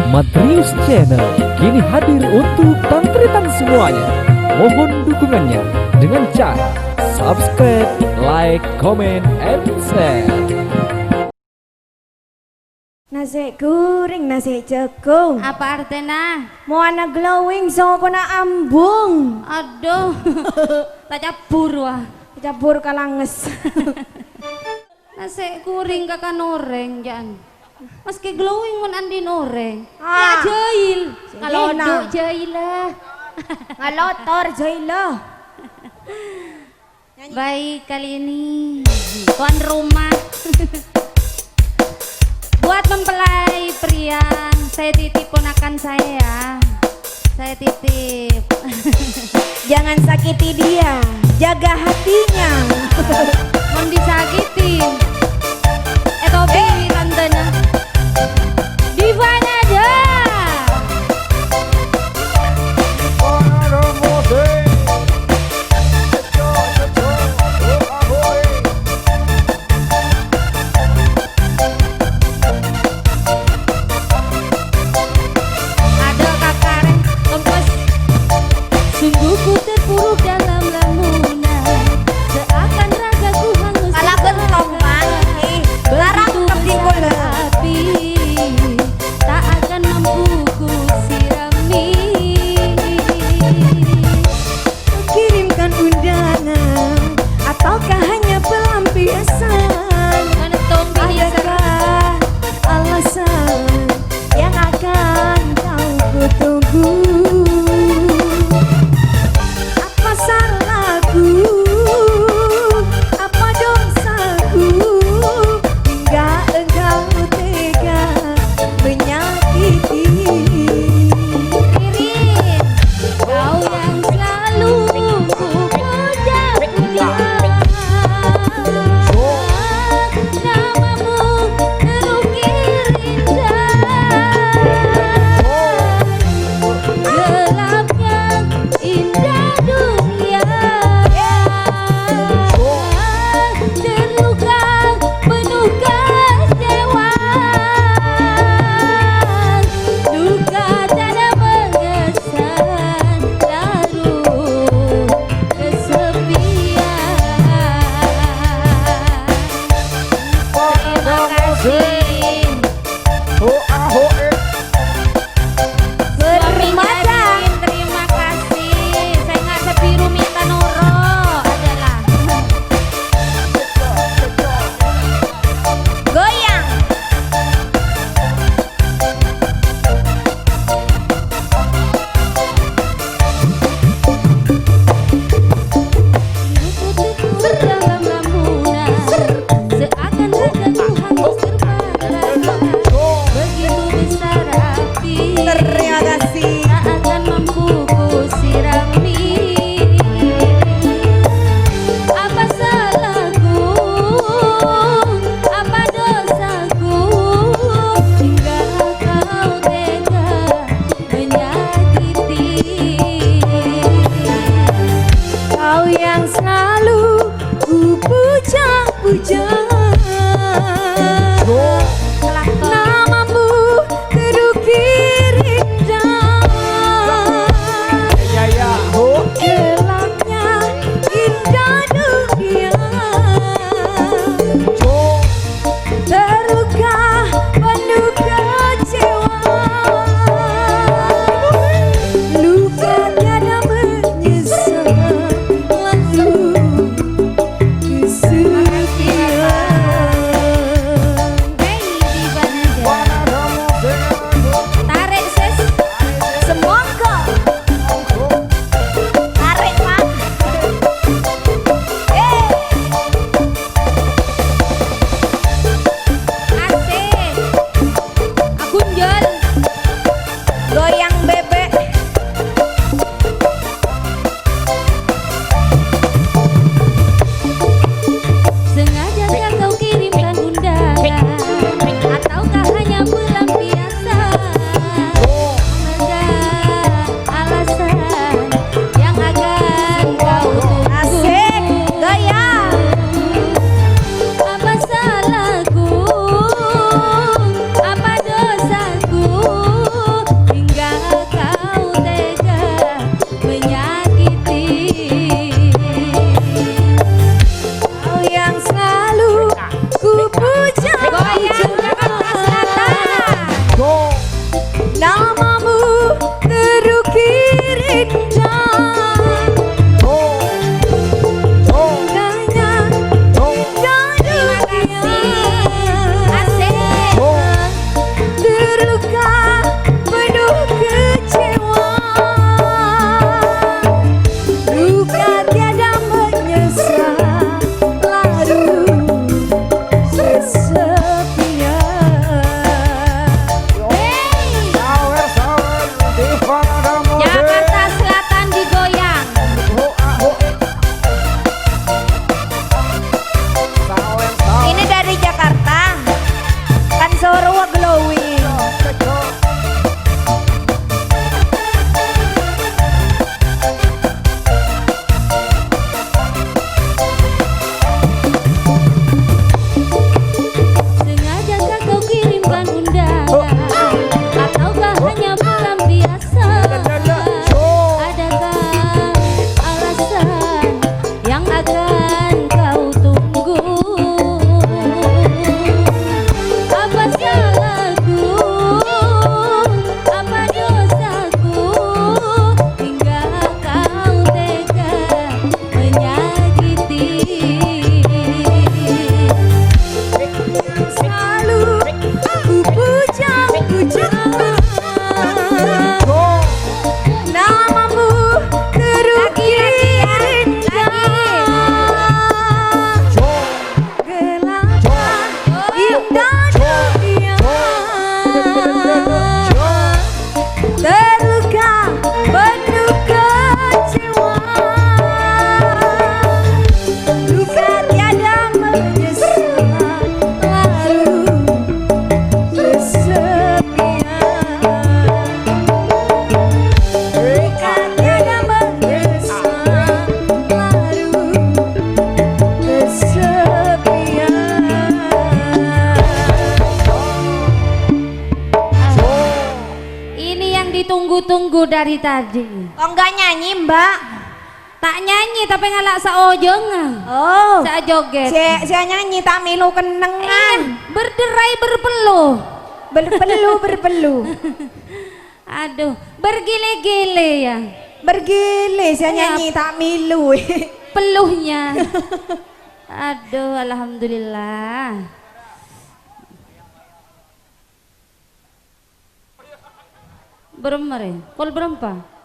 Madrius Channel kini hadir untuk tantritan semuanya. Mohon dukungannya dengan cara subscribe, like, comment, and share. Nasi goreng, nasi jagung. Apa artinya? Mau anak glowing so kena ambung. Aduh, tak cabur wah. Cabur kalanges. Nasi kuring kakak noreng jan. Meski glowing mun andi noreng. Ah. Ya jahil. Kalau Selina. duk jahil lah. Ngalotor Jaila. Baik kali ini tuan rumah. Buat mempelai pria, saya titip ponakan saya. Saya titip. Jangan sakiti dia, jaga hatinya. Mau disakiti. Topi tantenya. Divanya aja. Ada kakare kempes. Sungguh ku terpuruk dalam lamunan. Seakan ragaku hangus. Kalah gentong, Mang. Ih, larang Begitu kepikul. besar api ditunggu-tunggu dari tadi. Kok enggak nyanyi, Mbak? Tak nyanyi tapi ngalak saojeng. Oh. Sa joget. Si nyanyi tak milu kenengan. Berderai berpeluh. Berpelu. Aduh, bergile-gile ya. Bergile si Iya. nyanyi tak milu. Peluhnya. Aduh, alhamdulillah. Berapa? Kol berapa?